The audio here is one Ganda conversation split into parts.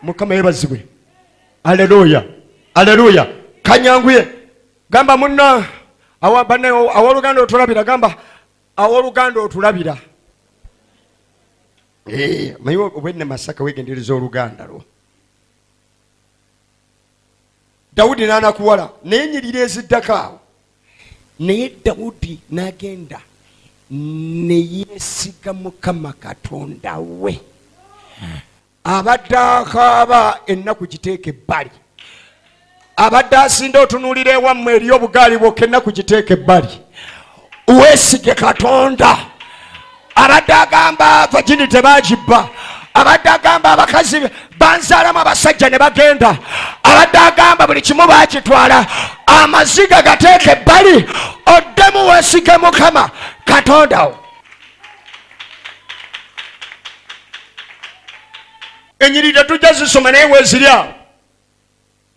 Mukama yebazibwe. Haleluya. Haleluya. Kanyanguye. Gamba munna awabane awoluganda otulabira gamba awoluganda otulabira. Mayo obwenne Masaka wegendereza oluganda lwo. Daudi nana kuwala nenyirira eziddaka. Naye Daudi nagenda neyesiga Mukama Katonda we. Abadde akaaba ennaku giteeke ebbali. Abadde asinda otunuulira ewammwe eri obugaali bwokka ennaku giteeke ebbali. Weesige Katonda. Abadde agamba vagini tebagibba. Abadde agamba abakazi banzaalamu abasajja ne bagenda. Abadde agamba buli kimu baakitwala. Amaziga gateeke ebbali. Oddemu weesige Mukama Katonda wo. Enyirira tujja zisoma naye weeziri awo.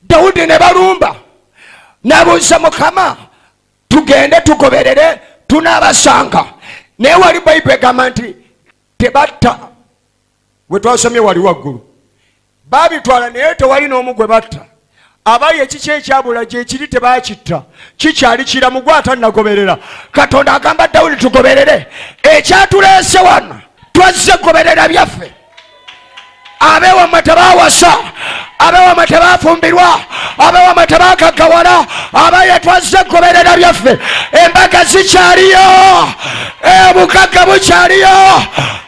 Daudi ne balumba. N'abuuza Mukama tugende tugoberere tunaabasanga. Naye wali Bayibuli egamba nti tebatta. We twasomye wali waggulu. Baabitwala naye tewali n'omu gwe batta. Abaye ekiki ekyabula gye kiri tebaakitta. Kikyali kiramu gwe atannagoberera. Katonda agamba Dawudi tugoberere. Ekyatuleese wano twazze goberera byaffe. Abewammwe tebaawasa. Abewammwe tebaafumbirwa. Abewammwe tebaakaggawala. Abaye twazze goberera byaffe. Embaga zikyaliyo. Obugagga bukyaliyo.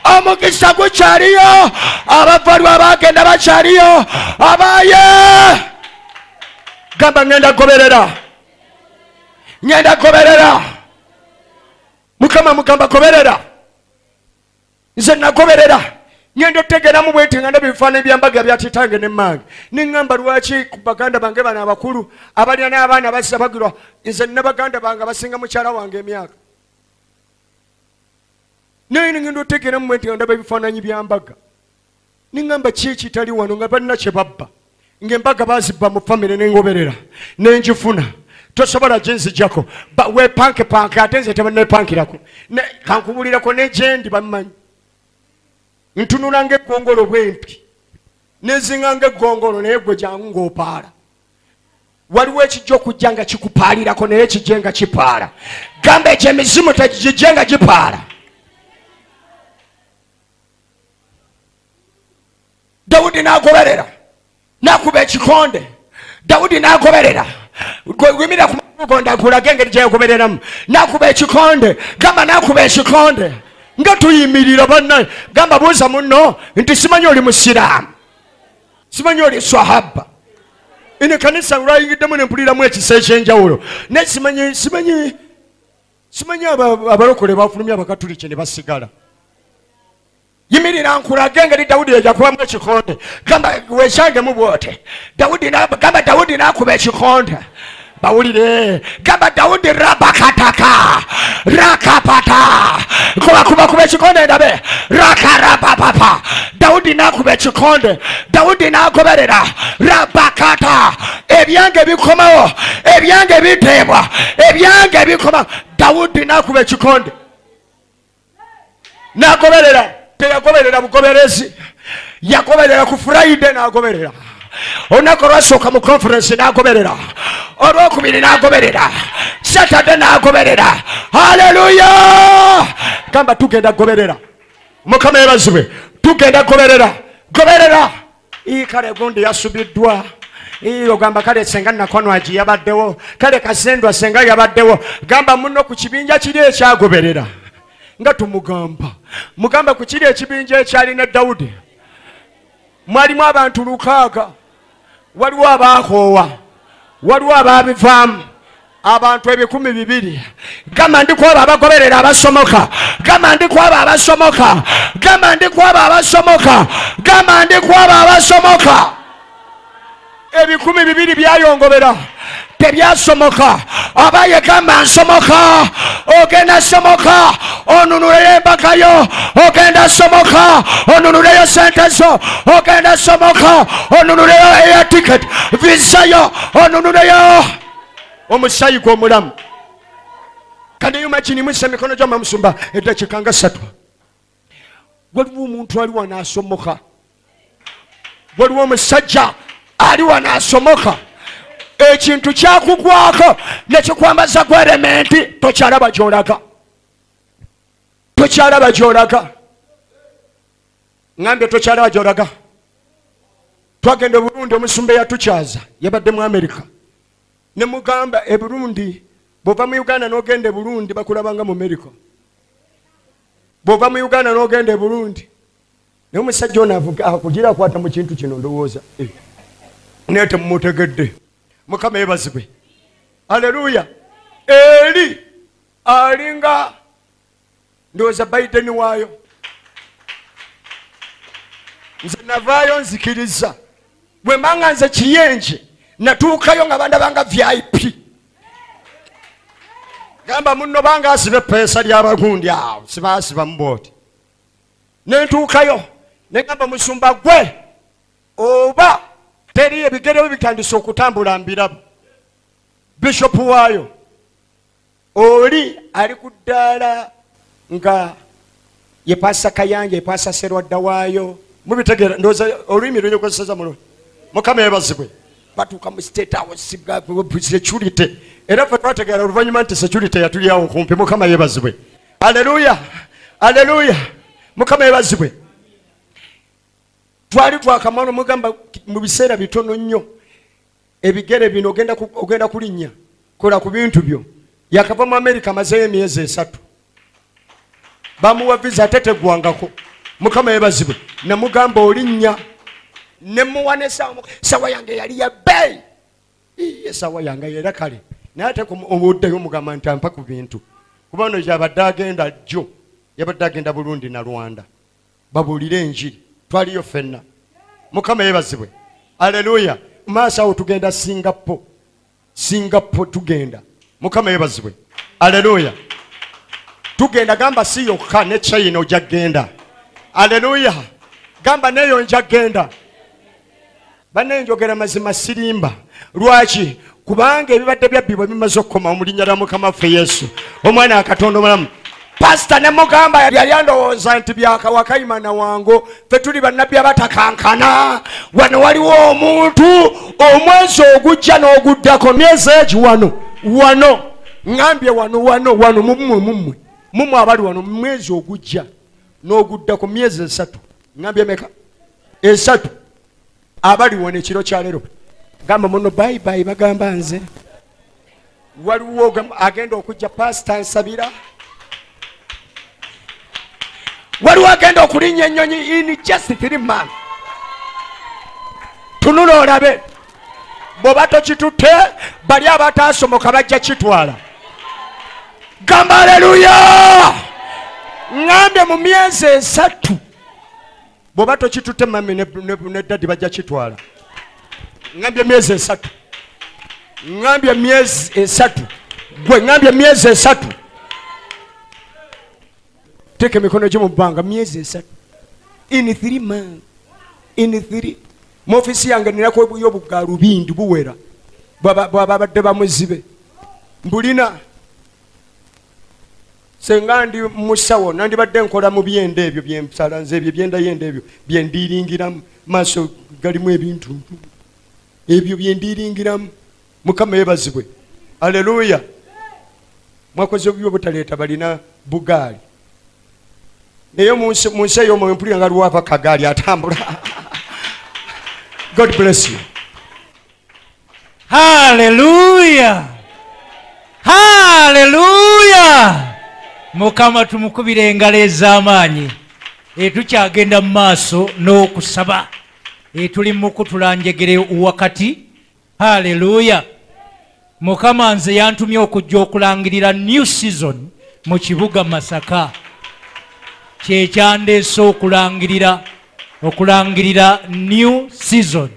Omukisa gukyaliyo. Abavalwa abagenda bakyaliyo. Abaye gamba ngenda goberera. Ngenda goberera. Mukama mugamba goberera. Nze nagoberera. Ngendo tegera mu bwete nganda bifaane byambaga byatitange ne mmange. Ningamba lwaki ku baganda bange bana abakulu abali n'abaana basabagirwa nze n'abaganda bange basinga mukyala wange emyaka. Naye ngendo tegera mu bwete nganda bifaananyi byambaga. Ningamba kiki tali wano nga banna kye babba. Ngembaga bazibba mu family n'engoberera n'enjifuna. Tosobola jinsi jako ba we panke ate nze tebanne pankirako. Ne kankubulirako ne jendi bammanyi. Ntunula ng'eggongolo bwempi. Nezinga ng'eggongolo naye gwe jangu ng'opaala. Waliwo ekijja okujja nga kikupaalirako naye kijje nga kipaala. Gamba ekyo emizimu tegijje nga gipaala. Dawudi n'agoberera. N'akuba ekikonde. Dawudi n'agoberera. Gwimira ku mugonda kulage engeri gye yagobereramu. N'akuba ekikonde. Gamba n'akuba ekikonde. Nga tuyimirira bannaye. Gamba buuza munno nti simanyi oli musiraamu. Simanyi oli swahaba. Ine kanisa lwayigiddemu ne mpuliramu ekisa ekyenjawulo. Ne simanyi abalokole bafulumya abakatuliki ne basigala. Yimirira nkulage engeri Dawudi yakubamu ekikonde. Gamba wekyangemu bwote. Gamba Dawudi n'akuba ekikonde. Bawulire. Gamba Dawudi rabakataka. Rakapata. Kuba ekikonde ndabe. Rakarapapapa. Dawudi n'akuba ekikonde. Dawudi n'agoberera. Rabakata. Ebyange bikomawo. Ebyange biteebwa. Ebyange bikomawo. Dawudi n'akuba ekikonde. N'agoberera. Teyagoberera bugoberezi. Yagoberera ku Friday n'agoberera. Olunaku lwasooka mu conference n'agoberera. Olwokubiri n'agoberera. Saturday n'agoberera. Haleluya. Gamba tugenda goberera. Mukama yebazibwe. Tugenda goberera. Goberera. Kale gundi yasubiddwa. Ogamba kale senga nakonwaji yabaddewo. Kale kasendwa senga yabaddewo. Gamba muno ku kibinja kiri ekyagoberera. Nga tumugamba. Mugamba ku kiri ekibinja ekyalina Dawudi. Mwalimu abantu 600. Waliwo abakoowa. Waliwo ababivaamu. Abantu 200. Gamba ndikwaba abagoberera abasomoka. Gamba ndikwaba abasomoka. Gamba ndikwaba abasomoka. Gamba ndikwaba abasomoka. 200 byayongobera. Tebyasomoka. Abaye gamba nsomoka. Ogenda somoka. Onunulire embakayo. Ogenda somoka. Onunuleyo sente zo. Ogenda somoka. Onunuleyo air ticket. Visa yo. Onunuleyo omusayi gw'omulamu. Can you imagine mwisa mikono gy'omba musumba eddakiika nga 3. Waliwo omuntu ali wano asomoka. waliwo omusajja ali wano asomoka ekintu kyakugwako nekikwambaza ku elementi tokyalaba gyolaga ngambye tokyalaba gyolaga. Twagenda Burundi omusumba yatukyaza yabadde mu America ne mugamba e Burundi bova mu Uganda n'ogenda e Burundi bakulabanga mu America bova mu Uganda n'ogenda e Burundi ne omusajja ono avuga kugira akwata mu kintu kino ndowooza nete mumutegedde Mukama yebazibwe. Haleluya. Eri alinga ndowooza Biden waayo nze navaayo nzikiriza bwe mbanga nze kiyenje natuukayo nga banda banga VIP gamba muno banga asibe pesa lyabagundi awo sibasiba muboti nentuukayo negamba musumba gwe oba teri ebigere bitandise okutambula mbirabo Bishop waayo oli ali ku ddaala nga ye Pastor Kayanja ye Pastor Serwadda waayo mubitegera ndoza olwimi lunyokozesa mulo Mukama yebazibwe batuuka mu State House security era fe twategera oluvannyuma nti security yatulyawo kumpi. Mukama yebazibwe. Haleluya. Haleluya. Mukama yebazibwe. Twali twakamano mugamba mu biseera bitono nnyo ebigere bino ogenda kulinnya kola ku bintu byo yakava mu America mazeyo emyezi 3 bamuwa visa tetegwangako. Mukama yebazibwe. Namugamba olinnya nemuwane sawa yange yali ya bei sawa yange era kale nate omuddeyo mugamba nti ampa ku bintu kubano yabadde agenda jjo yabadde agenda Burundi na Rwanda babulire enjiri twaliyo fenna. Mukama yebazibwe. Haleluya. Maaso awo tugenda Singapore tugenda. Mukama yebazibwe. Haleluya. Tugenda gamba si yokka ne China ojja genda. Haleluya. Gamba neyo nja genda. Bane njogera mazima sirimba. Lwaki? Kubanga ebibadde byabbibwa bimaze okukoma omulinnya lya Mukama ffe Yesu omwana akatonda omulamu. Pastor ne mugamba yali andowooza nti byakawakayima na wango ffe tuli bannabbi abatakankana wano waliwo omuntu omwezi ogujja n'oguddako myezi egi wano ngambye wano mumwe abali wano mwezi ogujja n'oguddako myezi 3 ngambye meka 3 abali wano ekiro kya leero gamba muno bye bagamba nze waliwo agenda okujja pastor nsabira waliwo agenda okulinnya ennyonyi in just 3 months. Tunula olabe bw'oba tokitutte bali abataasomoka bajja kitwala. Gamba haleluya. Ngambye mu myezi 3 bw'oba tokitutte mami ne daddi bajja kitwala. Ngambye myezi 3 ngambye myezi 3 gwe ngambye myezi 3 teke mikono gye mu bbanga myezi 3 in 3 months in 3 mu ofisi yange nirako obugalu bindi buwera babadde bamuzibe mbulina senga ndi musawo nandibadde nkola mu byenda ebyo byemsalanze ebyo byenda yenda ebyo byendiringiramu maaso galimu ebintu ebyo byendiringiramu. Mukama yebazibwe. Haleluya. Mwakoze obyo butaleeta balina bugaali neyo munsi eyo mpulira nga luwava kagaali atambula. God bless you. Hallelujah. Hallelujah. Mukama tumukubire engalo ez'amaanyi. Tukyagenda mu maaso n'okusaba. Tuli mukutula njegere wakati. Hallelujah. Mukama nze yantumye okujja okulangirira new season mu kibuga Masaka. Kyekyandeese okulangirira new season.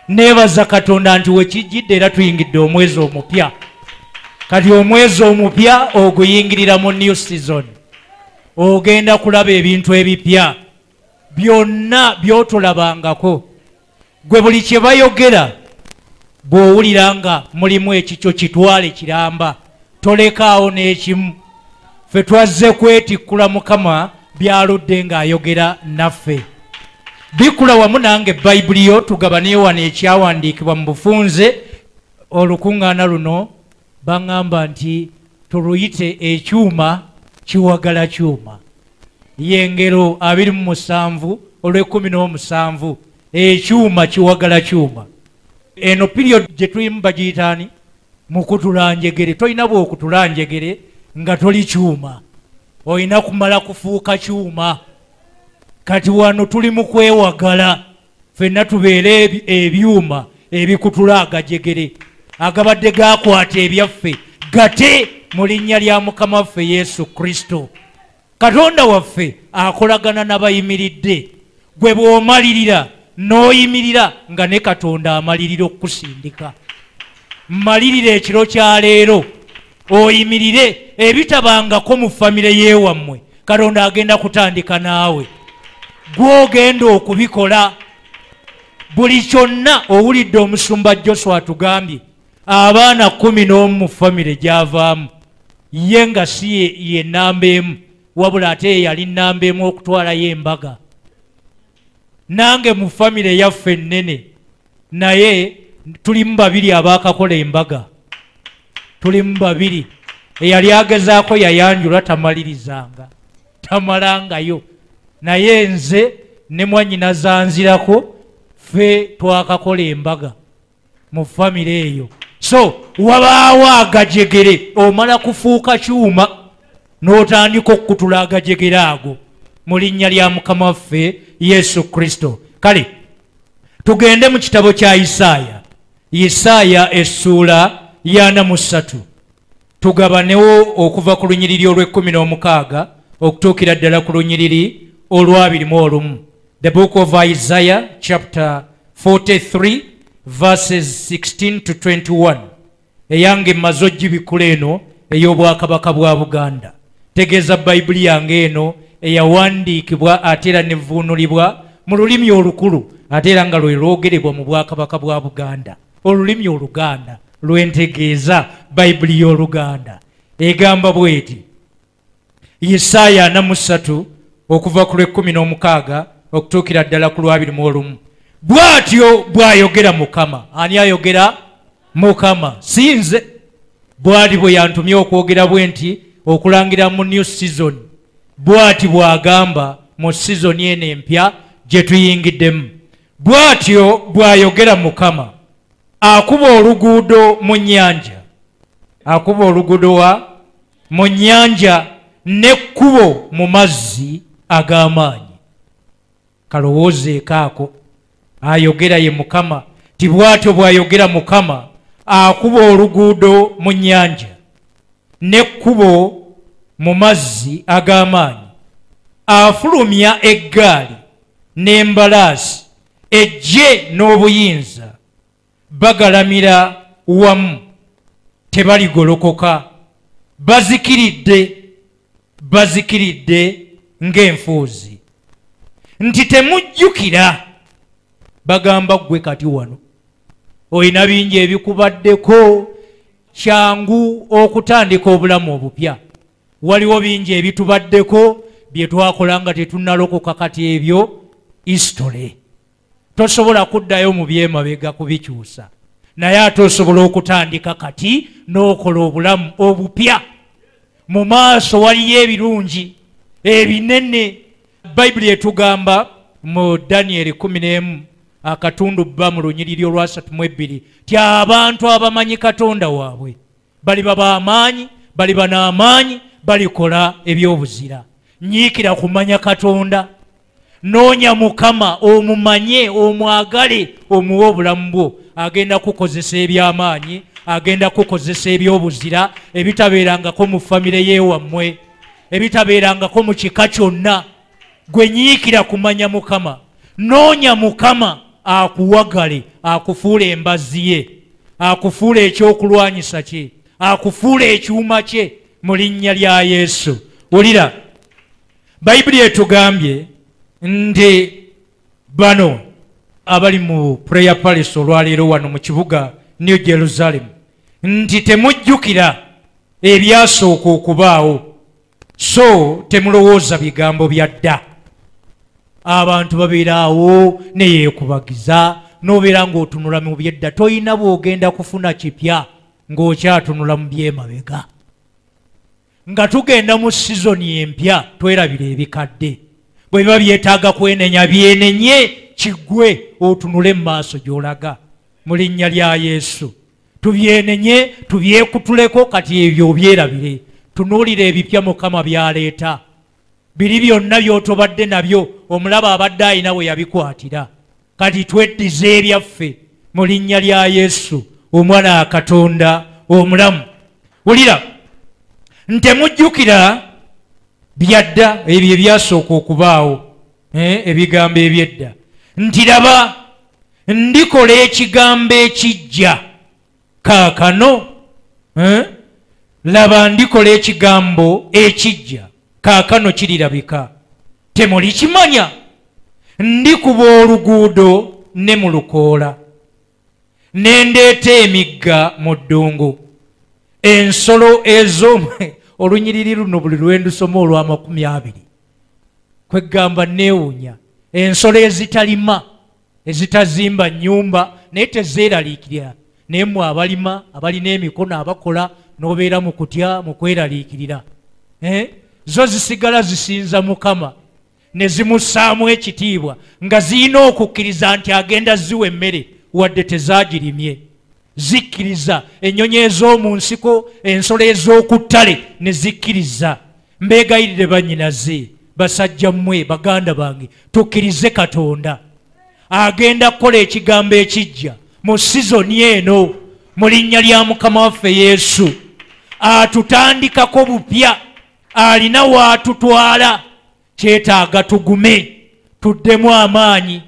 Nebaza Katonda nti wekijjidde era tuyingidde omwezi omupya. Kati omwezi omupya oguyingirira mu new season. Ogenda kulaba ebintu ebipya byonna byotulabangako. Gwe buli kye bayogera bw'owulira nga mulimu ekikyo kitwale kiramba tolekaawo n'ekimu. Ffe twazze kwetikkula Mukama byaludde ng'ayogera naffe. bikula wamu nange bayibuli yo tugabaneyo wano ekyawandiikibwa mu bufunze olukuŋŋaana luno baŋŋamba nti tuluyite ekyuma kiwagala kyuma yengero 27 olw'17 ekyuma kiwagala kyuma eno period gye tulimu bagiyitaani mukutula njegere tolina bw'okutula njegere nga toli kyuma olina kumala kufuuka kyuma kati wano tuli mu kwewagala ffenna tubeere ebyuma ebikutula agajegere agabadde gakwata ebyaffe gate mu linnya lya mukama waffe Yesu Kristo. Katonda waffe akolagana n'abayimiridde gwe bw'omalirira n'oyimirira nga ne Katonda amalirira okukusindika. Mmalirira ekiro kya leero oyimirire ebitabangako mu famire yeewammwe Katonda agenda kutandika naawe gw'ogenda okubikola. Buli kyonna owulidde omusumba Joshua atugambye abaana 11 mu famire gy'avaamu ye nga si ye namba emu wabula ate yali namba emu okutwalayo embaga. Nange mu famire yaffe ennene naye tulimu babiri abaakakola embaga, tulimu babiri. Eyali agezaako yayanjula tamalirizanga tamalangayo, naye nze ne mwannyina zanzirako ffe twakakola embaga mu famire eyo. So wabaawo agajegere omala kufuuka kyuma n'otandika okukutula agajegere ago mu linnya lya mukama waffe Yesu Kristo. Kale tugende mu kitabo kya Isaaya essuula ya 43 tugabanewo okuva ku lunyiriri olw'16 okutuukira ddala ku lunyiriri olw'21. The book of Isaiah chapter 43 verses 16 to 21. Eyange mazojji bikula eno ey'obwakabaka bwa Buganda. Tegeeza bayibuli yange eno eyawandiikibwa ate era nevvuunulibwa mu lulimi olukulu ate era nga lwe lwogerebwa mu bwakabaka bwa Buganda. Olulimi Oluganda lwentegeeza bayibuli y'Oluganda. Egamba bweti Isaaya 43 okuva ku lw'16 okutuukira ddala ku lw'21. Bw'atyo bw'ayogera Mukama. Ani ayogera? Mukama. Sinze. Bw'ati bwe yantumye okwogera bwe nti okulangira mu new season. Bw'ati bw'agamba mu season eno empya gye tuyingiddemu. Bw'atyo bw'ayogera Mukama. Akuba oluguudo mu nnyanja. Akuba oluguudo wa mu nnyanja n'ekkubo mu mazzi ag'amaanyi. Kalowoozeeko ako. Ayogera ye Mukama. Ti bw'atyo bw'ayogera Mukama. Akuba oluguudo mu nnyanja n'ekkubo mu mazzi ag'amaanyi. Afulumya eggaali n'embalaasi, eggye n'obuyinza bagalamira wamu tebaligolokoka. Bazikiridde ng'enfuuzi. Nti temujjukira. Bagamba gwe kati wano oyina bingi ebikubaddeko, kyangu okutandika obulamu obupya. Waliwo bingi ebitubaddeko bye twakola nga tetunnalokoka, kati ebyo history. Tosobola kuddayo mu byemabega kubikyusa, naye ate osobola okutandika kati n'okola obulamu obupya. Mu maaso waliyo ebirungi ebinene. Bayibuli etugamba mu Daniel 11 akatundu bba mu lunyiriri olwa 32 ti abantu abamanyi Katonda waabwe baliba b'amaanyi, baliba n'amaanyi, balikola ebyobuzira. Nyiikira kumanya Katonda, noonya Mukama, omumanye, omwagale, omuwe obulamu bwo. Agenda kukozesa eby'amaanyi, agenda kukozesa ebyobuzira ebitabeerangako mu famire yeewammwe, ebitabeerangako mu kika kyonna. Gwe nyiikira kumanya Mukama, noonya Mukama akuwagale, akufuule embazzi ye, akufuule ekyokulwanyisa kye, akufuule ekyuma kye mu linnya lya Yesu. Wulira, Bayibuli etugambye nti bano abali mu prayer palace olwaleero wano mu kibuga New Jerusalem nti temujjukira ebyasooka okubaawo, so temulowooza bigambo bya dda. abantu babeeraawo neyeekubagiza n'obeera ng'otunula mu byedda toyina bw'ogenda kufuna kipya ng'okyatunula mu byemabega. Nga tugenda mu sizoni empya twerabira ebikadde. Bwe biba byetaaga kwenenya byenenye kiggwe otunule mu maaso gy'olaga mu linnya lya Yesu. Tubyenenye tubyekutuleko kati ebyo obyerabire. Tunuulire ebipya Mukama byaleeta. Biri byonna by'otobadde nabyo omulaba abadde ayina we yabikwatira. Kati tweddize ebyaffe mu linnya lya Yesu omwana wa Katonda omulamu. Wulira ntemujjukira byadda ebyo ebyasooka okubaawo ebigambo ebyedda nti laba ndikola ekigambo ekijja kaakano. Laba ndikola ekigambo ekijja kaakano kirirabika. Temulikimanya? Ndikuba oluguudo ne mu lukoola ne ndeeta emigga mu ddungu. Ensolo olunyiriri luno buli lwendusoma olw'20 kwegamba neewuunya. Ensolo ezitalima ezitazimba nnyumba naye tezeeraliikirira, naye mmwe abalima abalina emikono abakola n'obeera mu kutya mu kweraliikirira, zo zisigala zisinza Mukama ne zimussaamu ekitiibwa nga zirina okukkiriza nti agenda ziwa emmere wadde tezaagirimye. Zikkiriza ennyonyi ez'omu nsiko, ensolo ez'oku ttale ne zikkiriza. Mbeegayirire bannyinaze, basajja mmwe, baganda bange, tukkirize Katonda agenda kukola ekigambo ekijja mu sizoni eno mu linnya lya Mukama waffe Yesu. Atutandikako bupya, alina waatutwala. Kyetaaga tugume, tuddemu amaanyi,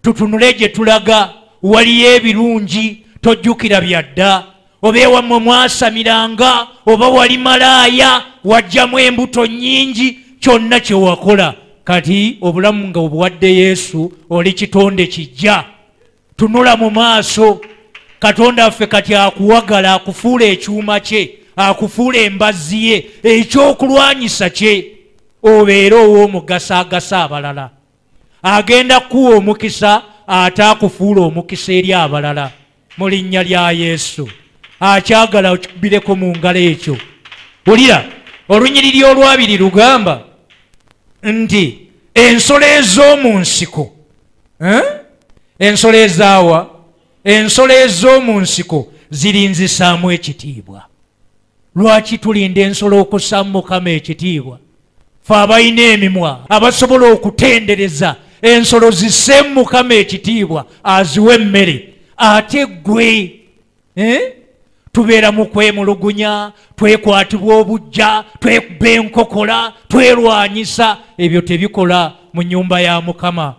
tutunule gye tulaga. Waliyo ebirungi, tojjukira byadda. Oba ewammwe mwasamiranga, oba wali malaaya, wajjamu embuto nnyingi, kyonna kye wakola. Kati obulamu nga obuwadde Yesu, oli kitonde kijja. Tunula mu maaso. Katonda waffe kati akuwagala, akufuula ekyuma kye, akufuula embazzi ye, ekyokulwanyisa kye, obeera ow'omugasa abalala. Agenda kuwa omukisa ate akufuula omukisa eri abalala mu linnya lya Yesu. Akyagala okikubireko mu ngalo ekyo. Wulira olunyiriri olwabiri lugamba nti ensolo ez'omu nsiko. Ensolo ezaawa? Ensolo ez'omu nsiko zirinzisaamu ekitiibwa. Lwaki tulinda ensolo okussaamu Mukama ekitiibwa? Fe abalina emimwa abasobola okutendereza ensolo zisseemu Mukama ekitiibwa aziwe emmere. Ate ggwe tubeera mu kwemulugunya, twekwatibwa obujja, twekuba enkokola, twerwanyisa. Ebyo tebikola mu nnyumba ya Mukama.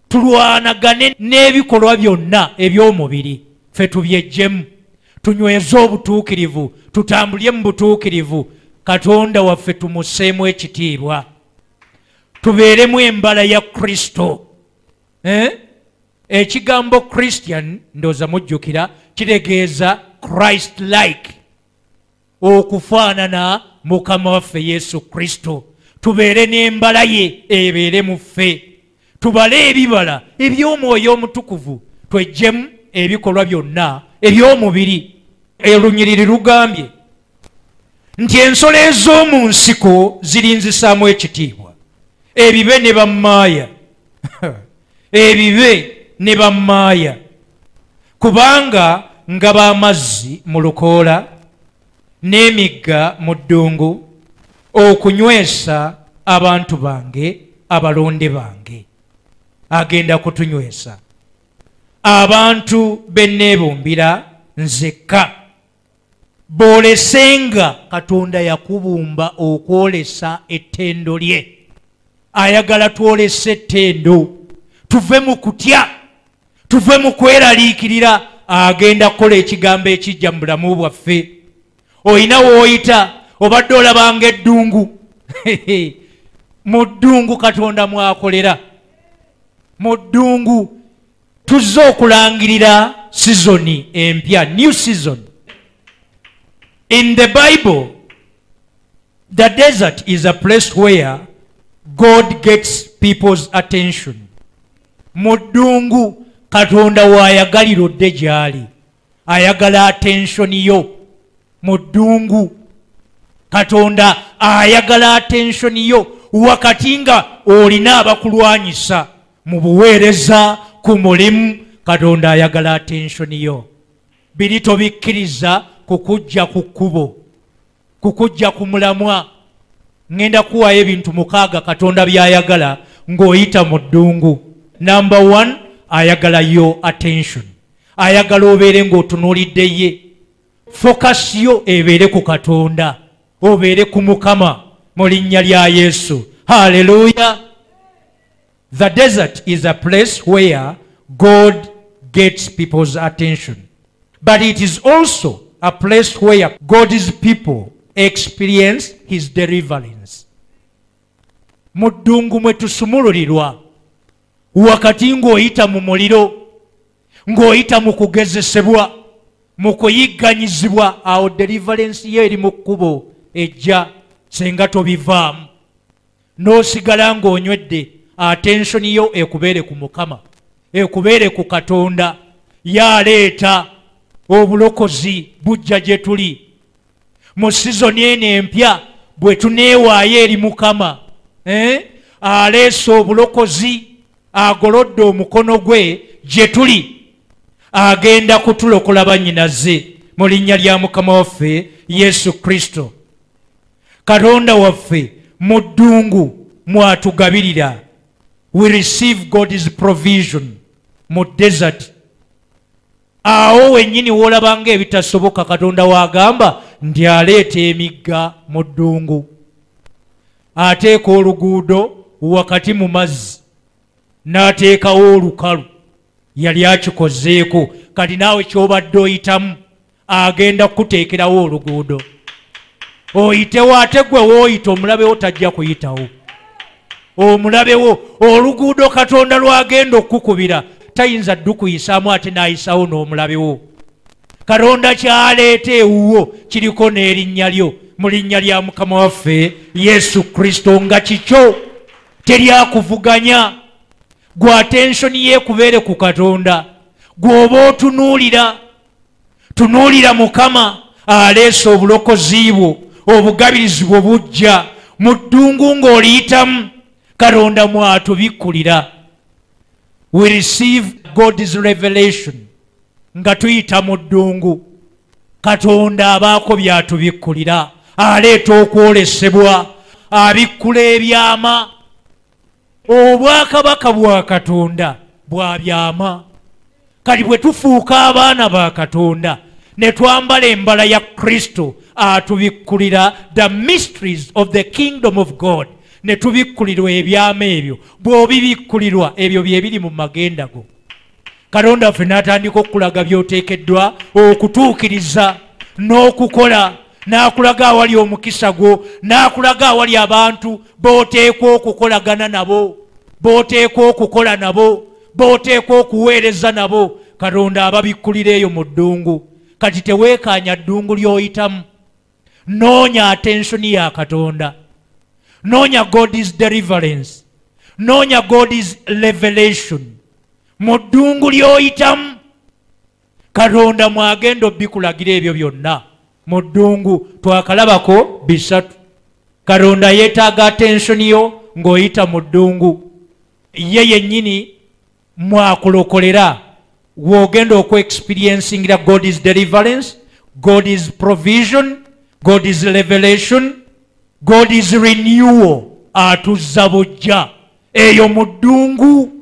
Tulwanagane n'ebikolwa byonna eby'omubiri, ffe tubyejjemu, tunyweze obutuukirivu, tutambulye mu butuukirivu. Katonda waffe tumusseemu ekitiibwa, tubeeremu embala ya Kristo. Ekigambo Christian ndooza mujjukira kitegeeza Christ like, okufaanana Mukama waffe Yesu Kristo. Tubeere n'embala ye ebeere mu ffe, tubale ebibala eby'Omwoyo Omutukuvu, twejjemu ebikolwa byonna eby'omubiri. Olunyiriri lugambye nti ensolo ez'omu nsiko zirinzisaamu ekitiibwa. Ebibe ne bammaaya ebibe ne bammaaya, kubanga ngaba amazzi mu lukoola n'emigga mu ddungu okunywesa abantu bange abalonde bange. Agenda kutunywesa abantu benneebumbira nzekka. Boolesenga Katonda yakubumba okwolesa ettendo lye. Ayagala twolese ettendo, tuve mu kutya, tuve mu kweraliikirira. Agenda kukola ekigambo ekijja mu bulamu bwaffe. Oyina w'oyita, obadde olabanga eddungu mu ddungu Katonda mwakolera. Mu ddungu tuzze okulangirira sizoni empya, new season. In the Bible, the desert is a place where God gets people's attention. Muddungu Katonda waayagalira odde gyali. Ayagala attention yo. Muddungu Katonda ayagala attention yo wakati nga olina abakulwanyisa mu buweereza ku mulimu. Katonda ayagala attention yo. Biri tobikkiriza kukujja ku kkubo, kukujja ku mulamwa. Ngenda kuwayo ebintu 6 Katonda byayagala ng'oyita mu ddungu. Number 1, ayagala yo attention. Ayagala obeere ng'otunuulidde ye. Focus yo ebeere ku Katonda, obeere ku Mukama mu linnya lya Yesu. Hallelujah. The desert is a place where God gets people's attention. But it is also a place where God's people experience his deliverance. Muddungu mwe tusumululirwa wakati ng'oyita mu muliro, ng'oyita mu kugezesebwa, mu kuyigganyizibwa, awo deliverance ye eri mu kkubo ejja senga tobivaamu. N'osigala ng'onywedde, attention yo ekubeere ku Mukama, ekubeere ku Katonda. Yaleeta obulokozi bujja gye tuli mu sizoni eno empya bwe tuneewaayo eri Mukama. Aleese obulokozi, agolodde omukono gwe gye tuli, agenda kutulokola bannyinaze mu linnya lya Mukama waffe Yesu Kristo. Katonda waffe mu ddungu mwatugabirira. We receive God's provision mu desert. Awo wennyini w'olabanga ebitasoboka Katonda wagamba ndi aleeta emigga mu ddungu, ateeka oluguudo wakati mu mazzi, n'ateekawo olukalu. Yali akikozeeko. Kati naawe ky'obadde oyitamu agenda kukuteekerawo oluguudo. Oyitewo ate gwe w'oyita omulabewo tajja kuyitawo. Omulabewo oluguudo Katonda lwagenda okukubira tayinza ddu kuyisaamu ate n'ayisawo n'omulabewo. Katonda kyaleeta ewuwo kiriko n'erinnya lyo mu linnya lya Mukama waffe Yesu Kristo nga kikyo teryakuvuganya. Gwe attention yeekubeere ku Katonda. Gw'oba otunuulira, tunuulira Mukama aleese obulokozi bwo, obugabirizi bwo bujja mu ddungu ng'oliyitamu. Katonda mwatubikkulira. We receive God's revelation nga tuyita mu ddungu. Katonda abaako byatubikkulira, aleeta okwolesebwa, abikkula ebyama. Obwakabaka bwa Katonda bwa byama. Kati bwe tufuuka abaana ba Katonda ne twambala embala ya Kristo, atubikkulira the mysteries of the kingdom of God. Ne tubikkulirwa ebyama ebyo. Bw'obibikkulirwa ebyo bye biri mu magenda go. Katonda ffe n'atandika okulaga by'oteekeddwa okutuukiriza n'okukola, n'akulaga awali omukisa gwo, n'akulaga awali abantu b'oteekwa okukolagana nabo, b'oteekwa okukola nabo, b'oteekwa okuweereza nabo. Katonda ababikkulira eyo mu ddungu. Kati teweekaanya ddungu ly'oyitamu. Noonya attention ya Katonda. Noonya God's deliverance. Noonya God's revelation. Mu ddungu ly'oyitamu Katonda mwagenda obbikulagira ebyo byonna. Mu ddungu twakalabako bisatu. Katonda yeetaaga attention yo ng'oyita mu ddungu. Ye yennyini mwakulokolera w'ogenda okwe-experiencingira God's deliverance, God's provision, God's revelation, God's renewal. Atuzza bujja eyo mu ddungu.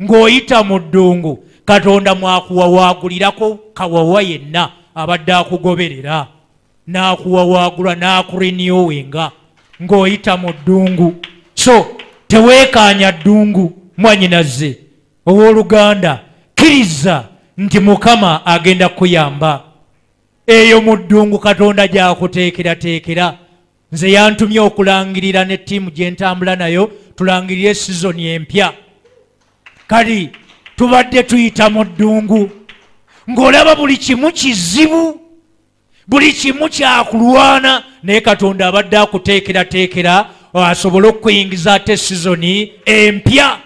Ng'oyita mu ddungu Katonda mwakuwawaagulirako kawawa yenna abadde akugoberera, n'akuwawaagula n'akurenewinga ng'oyita mu ddungu. So teweekaanya ddungu mwannyinaze ow'oluganda. Kkiriza nti Mukama agenda kuyamba. Eyo mu ddungu Katonda gy'akuteekerateekera. Nze yantumye okulangirira ne ttiimu gye ntambula nayo tulangirire sizoni empya. Kali tubadde tuyita mu ddungu ng'olaba buli kimu kizibu, buli kimu kyakulwana, naye Katonda abadde akuteekerateekera asobole okuyingiza ate sizoni empya.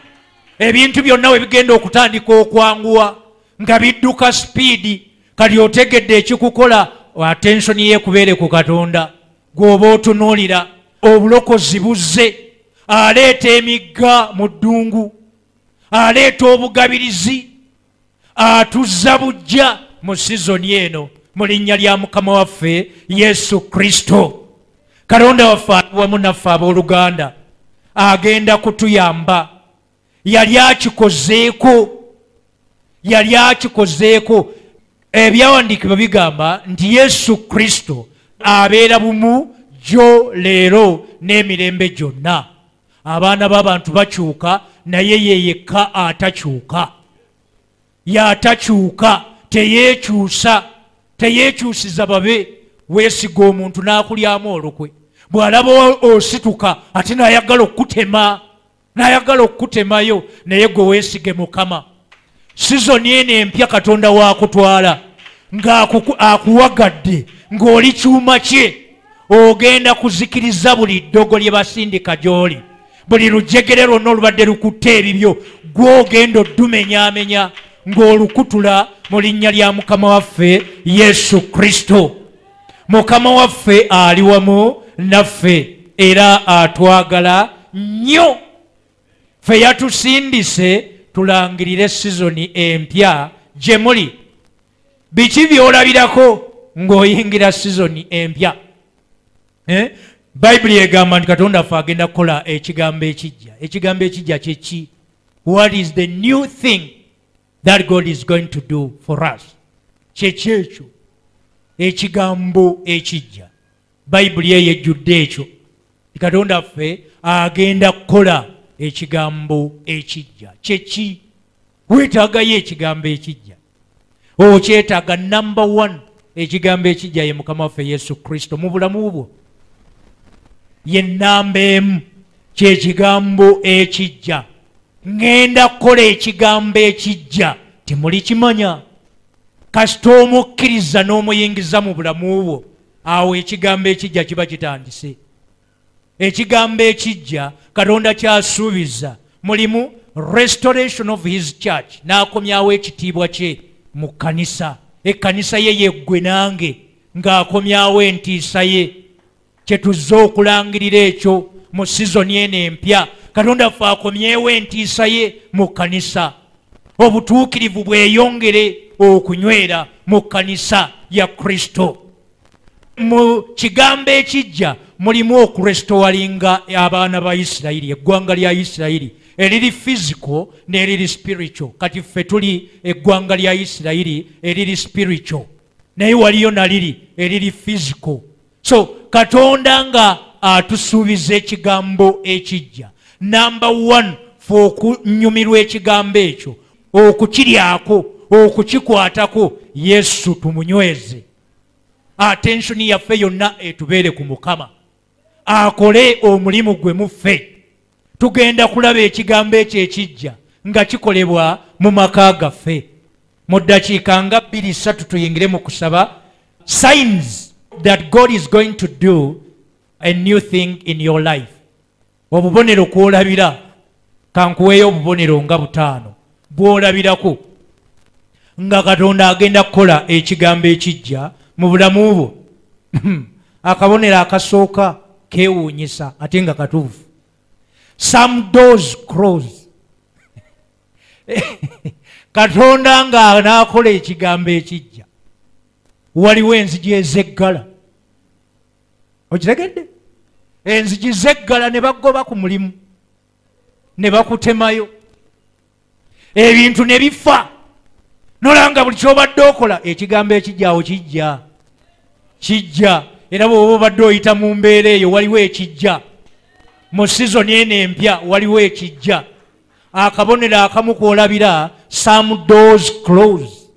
Ebintu byonna we bigenda okutandika okwanguwa nga bidduka sipiidi, kati otegedde ekikukola, attensioni ye kubeere ku Katonda gw'oba otunuulira. Obulokozi buzze, aleeta emigga mu ddungu, aleeta obugabirizi, atuzza bujja mu sizoni eno mu linnya lya Mukama waffe Yesu Kristo. Katonda waffe wamu naffe abooluganda agenda kutuyamba. Yali akikozeeko. Ebyawandiikibwa bigamba nti Yesu Kristo abeera bumu jjo leero n'emirembe gyonna. Abaana b'abantu bakyuka, naye ye yekka atakyuka. Y'atakyuka, teyeekyusiza babe. Weesiga omuntu n'akulyamu olukwe, bw'alaba osituka ate n'ayagala okutemayo, naye gwe weesige Mukama. Sizoni eno empya Katonda waakutwala ng'akuwagadde, ng'oli kyuma kye. Ogenda kuzikiriza buli ddogo lye basindika gy'oli, buli lujegere lwonna olubadde lukutte ebibyo, gw'ogenda oddumenyaamenya ng'olukutula mu linnya lya Mukama waffe Yesu Kristo. Mukama waffe ali wamu naffe era atwagala nnyo. Ffe yatusindise tulangirire sizoni empya gye muli. Biki by'olabirako ng'oyingira sizoni empya? Bayibuli egamba nti Katonda ffe agenda kukola ekigambo ekijja. Ekigambo ekijja kye ki? What is the new thing that God is going to do for us? Kyekyo ekigambo ekijja. Bayibuli eyejjudde ekyo. Katonda ffe agenda kukola ekigambo ekijja. Kyeki? Weetaagayo ekigambo ekijja. Okyetaaga number 1. Ekigambo ekijja ye Mukama waffe Yesu Kristo. Mu bulamu bwo ye namba emu kyekigambo ekijja. Ngenda kukola ekigambo ekijja. Temuli kimanya? Kasita omukkiriza n'omuyingiza mu bulamu bwo, awo ekigambo ekijja kiba kitandise. Ekigambo ekijja Katonda kyasuubiza mulimu restoration of his church, n'akomyawo ekitiibwa kye mu kkanisa. Ekkanisa ye yeggwe nange ng'akomyawo entiisa ye. Kyetuzze okulangirira ekyo mu sizoni eno empya. Katonda ffe akomyewo entiisa ye mu kkanisa. Obutuukirivu bweyongere okunywera mu kkanisa ya Kristo. Mu kigambo ekijja mulimu okurestowalinga abaana ba Isirayiri, eggwanga lya Isirayiri eriri physical n'eriri spiritual. Kati ffe tuli eggwanga lya Isirayiri eriri spiritual, naye waliyo naliri eriri physical. So Katonda nga atusuubiza ekigambo ekijja, number 1 fe okunyumirwa ekigambo ekyo, okukiryako, okukikwatako, Yesu tumunyweze. Attensioni yaffe yonna etubeere ku Mukama, akole omulimu gwe muffe. Tugenda kulaba ekigambo ekyo ekijja nga kikolebwa mu maka gaffe. Mu ddakiika nga 2-3 tuyingire mu kusaba signs that God is going to do a new thing in your life. Obubonero kwolabira, kankuweeyo obubonero nga 5 bwolabirako nga Katonda agenda kukola ekigambo ekijja mu bulamu bwo. Akabonero akasooka keewuunyisa ate nga katuufu. Some doors close. Katonda nga anaakola ekigambo ekijja, waliwo enzigi ezeggala. Okitegedde? Enzigi zeggala ne bagoba ku mulimu, ne bakutemayo, ebintu ne bifa. Nolanga buli kyobadde okola ekigambo ekijjaawo kijja. Era bw'oba obadde oyita mu mbeera eyo waliwo ekijja. Mu sizoni eno empya waliwo ekijja. Akabonero akamu kwolabira, some doors close.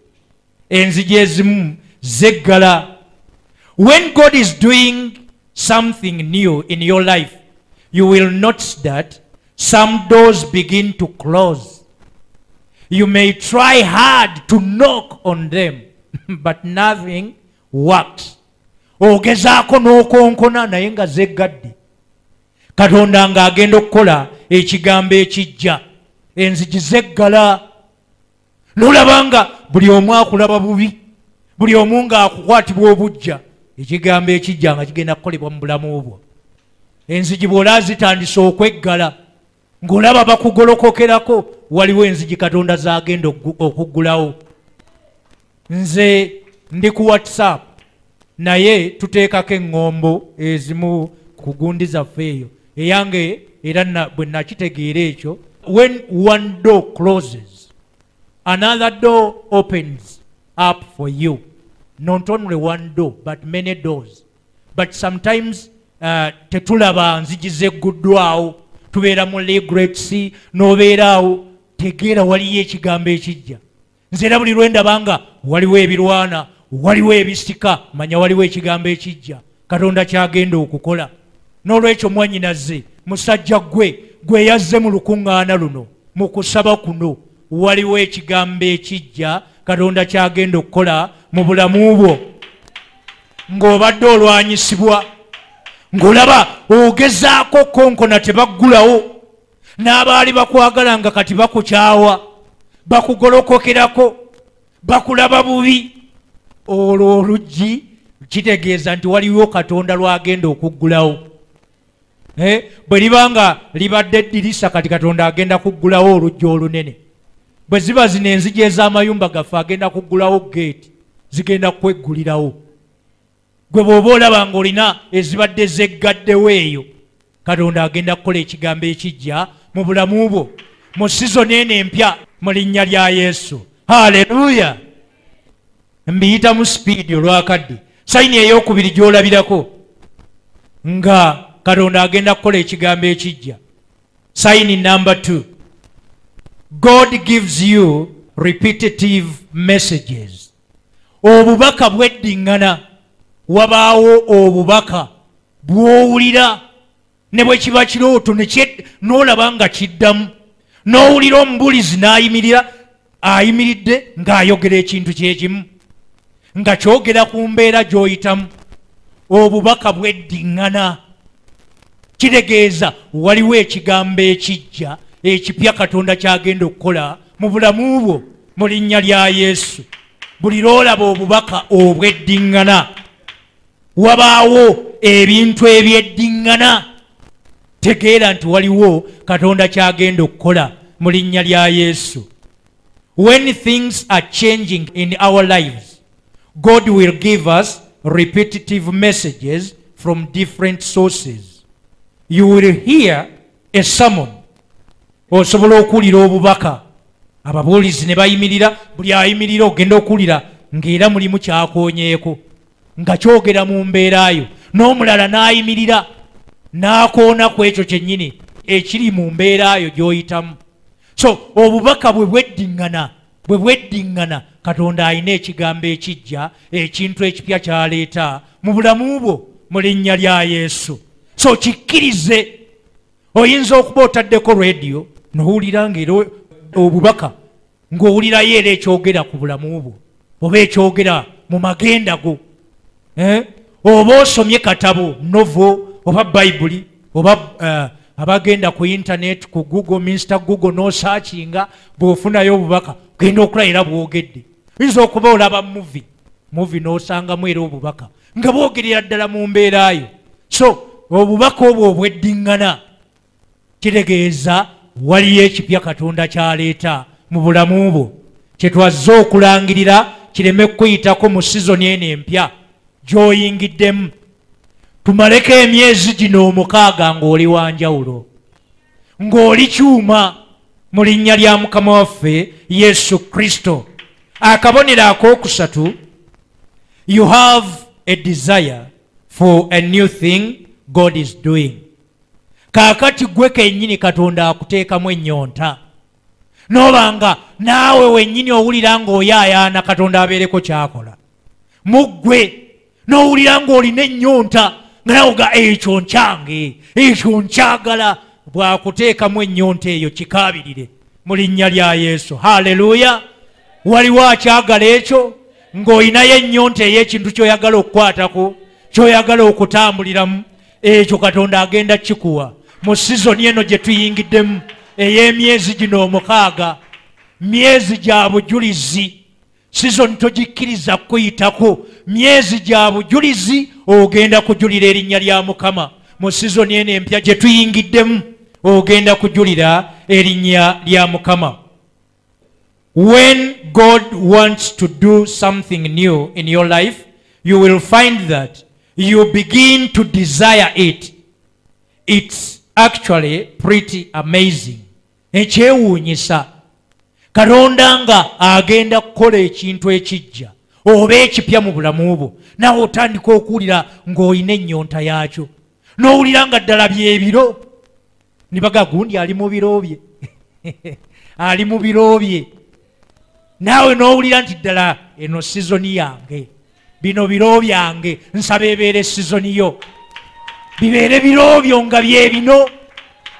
Enzigi ezimu zeggala. When God is doing something new in your life, you will notice that some doors begin to close. You may try hard to knock on them, but nothing works. Ogezaako n'okonkona naye nga zeggadde. katonda ng'agenda okukola ekigambo ekijja enzigi zeggala n'olabanga buli omu akulaba bubi buli omu ng'akukwatibwa obujja ekigambo ekijja nga kigenda kukolebwa mu bulamu obwo enzigi bw'olaba zitandise okweggala ng'olaba bakugolokokerako waliwo enzigi katonda z'agenda okuggulawo nze ndi ku WhatsApp naye tuteekako eŋŋombo ezimu ku gundi zaffe eyo eyange era bwe nakitegeera ekyo when one door closes another door opens up for you not only one door but many doors but sometimes tetulaba nzigi zegguddwawo tubeera mu regrets n'obeeraawo tegeera waliyo ekigambo ekijja nze era buli lwendabanga waliwo ebirwana waliwo ebisika manya waliwo ekigambo ekijja katonda kyagenda okukola n'olwekyo mwannyinaze musajja gwe yazze mu lukuŋŋaana luno mu kusaba kuno waliwo ekigambo ekijja katonda kyagenda okukola mu bulamu bwo ng'obadde olwanyisibwa ng'olaba ogezaako konkona tebaggulawo n'abaali bakwagala nga kati bakukyawa bakugolokokerako bakulaba bubi olwo oluggi kitegeeza nti waliwo katonda lwagenda okuggulawo bwe libanga libadde eddirisa kati katonda agenda kuggulawo oluggi olunene bwe ziba zino enzigi ez'amayumba gaffe agenda kuggulawo geeti zigenda kweggulirawo gwe bw'oba olaba ng'olina ezibadde zeggaddewo eyo katonda agenda kukola ekigambo ekijja mu bulamu bwo mu sizoni eno empya mu linnya lya yesu haleluya mbiyita mu sipiidi olwakadde sayini ey'okubiri gy'olabirako nga katonda agenda kukola ekigambo ekijja sayini number 2 God gives you repetitive messages obubaka bweddiŋŋana wabaawo obubaka bw'owulira ne bwe kiba kirooto n'olaba nga kiddamu n'owulira omubulizi ayimiridde ng'ayogera ekintu kyekimu nga kyogera ku mbeera gy'oyitamu obubaka bweddiŋŋana kitegeeza waliwo ekigambo ekijja ekipya katonda kyagenda okukola mu bulamu bwo mu linnya lya yesu buli lwolaba obubaka obweddiŋŋana wabaawo ebintu ebyeddiŋŋana tegeera nti waliwo katonda kyagenda okukola mu linnya lya yesu when things are changing in our lives God will give us repetitive messages from different sources you will hear a sermon osobola okuwulira obubaka ababuulizi ne bayimirira buli ayimirira ogenda okuwulira ng'era mulimu kyakoonyeeko nga kyogera mu mbeerayo n'omulala n'ayimirira n'akoona ku ekyo kyennyini ekiri mu mbeerayo gy'oyitamu so obubaka bwe bweddiŋŋana katonda alina ekigambo ekijja ekintu ekipya kyaleeta mu bulamu bwo mu linnya lya yesu so kikkirize oyinza okuba otaddeko rediyo n'owulira ng'era obubaka ng'owulirayo era ekyogera ku bulamu bwo oba ekyogera mu magenda go oba osomye katabo novo oba bayibuli oba abagenda ku internet ku google minster google n'osaakinga bw'ofunayo obubaka genda okula era bwogedde oyinza okuba olaba muvi n'osangamu era obubaka nga bwogerera ddala mu mbeerayo so obubaka obwo obweddiŋŋana kitegeeza waliyo ekipya katonda kyaleeta mu bulamu bwo kyetwazze okulangirira kireme kukuyitako mu sizoni eno empya gy'oyingiddemu tumaleko emyezi gino 6 ng'oli wanjawulo ng'oli kyuma mu linnya lya mukama waffe yesu kristo akabonero akookusatu you have a desire for a new thing God is doing kaakati gwe kennyini katonda akuteekamu ennyonta n'obanga naawe wennyini owulira ng'oyaayaana katonda abeereko kyakola mu ggwe n'owulira ng'olina ennyonta nga nawe ga ekyo nkyange ekyo nkyagala bw'akuteekamu ennyonta eyo kikaabirire mu linnya lya yesu haleluya waliwo akyagala ekyo ng'olinayo ennyonta ey'ekintu ky'oyagala okukwatako ky'oyagala okutambuliramu ekyo katonda agenda kikuwa mu sizoni eno gye tuyingiddemu ey'emyezi gino 6, myezi gya bujulizi. Sizoni togikkiriza kuyitako, myezi gya bujulizi ogenda kujulira erinnya lya Mukama. Mu sizoni eno empya gye tuyingiddemu ogenda kujulira erinnya lya Mukama. When God wants to do something new in your life, you will find that you begin to desire it. It's actually pretty amazing. Ekyewuunyisa Katonda nga agenda kukola ekintu ekijja oba ekipya mu bulamu bwo, nawe otandika okuwulira ng'olina ennyonta yaakyo, n'owulira nga ddala byebiro. Nibaga gundi ali mu biro bye ali mu biro bye, naawe n'owulira nti ddala eno sizoni yange, bino biro byange, nsaba ebeere sizoni yo, bibeere biro byo nga bye bino,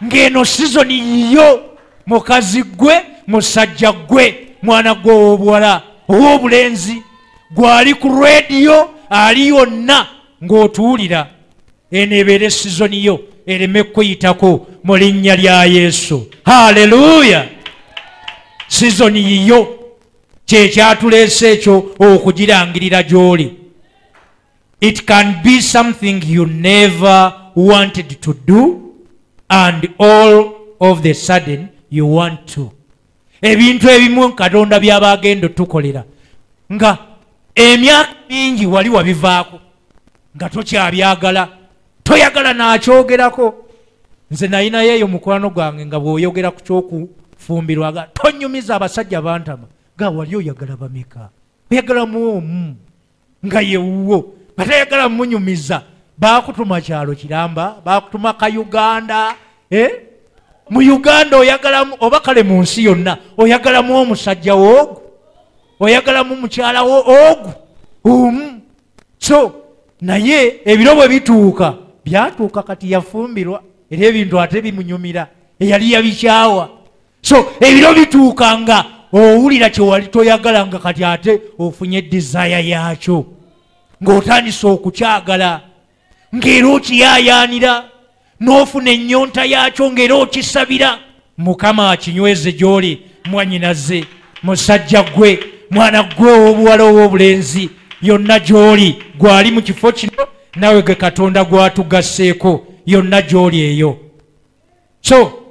ng'eno sizoni yiyo. Mukazi gwe, musajja gwe, mwana gwe ow'obuwala ow'obulenzi, gwali ku rediyo ali yonna ng'otuwulira, eno ebeere sizoni yo, ereme kuyitako mu linnya lya Yesu. Haleluya! Sizoni yiyo kyekyatuleese ekyo okugirangirira gy'oli. It can be something you never wanted to do and all of the sudden you want to. Ebintu ebimu Katonda by'aba agenda tukolera nga emyaka mingi wali wabivaako nga tokyabyagala, toyagala n'akyogerako. Nze nayinayo eyo mukwano gwange nga bw'oyogera ku kyokufumbirwa tonyumiza abasajja bantama nga wali oyagala bameka, oyagalamu omu nga yewuwo, nga tayagala munyumiza. Baakutuma kyalo kiramba, baakutuma ka Uganda, mu Uganda oyagalamu, oba kale mu nsi yonna oyagalamu omusajja woogu, oyagalamu mukyala wo ogu. So naye ebiro bwe bituuka, byatuuka kati yafumbirwa era ebintu ate bimunyumira, eyali yabikyawa. So ebiro bituuka nga owulira kye wali toyagala nga kati ate ofunye desire yaakyo, ng'otandise okukyagala, ng'era okiyaayaanira, n'ofuna ennyonta yaakyo ng'era okisabira. Mukama akinyweze gy'oli, mwannyinaze, musajja gwe, mwana gwe ow'obuwala ow'obulenzi, yonna gy'oli, gwali mu kifo kino, nawe ge Katonda gwatugasseeko, yonna gy'oli eyo. So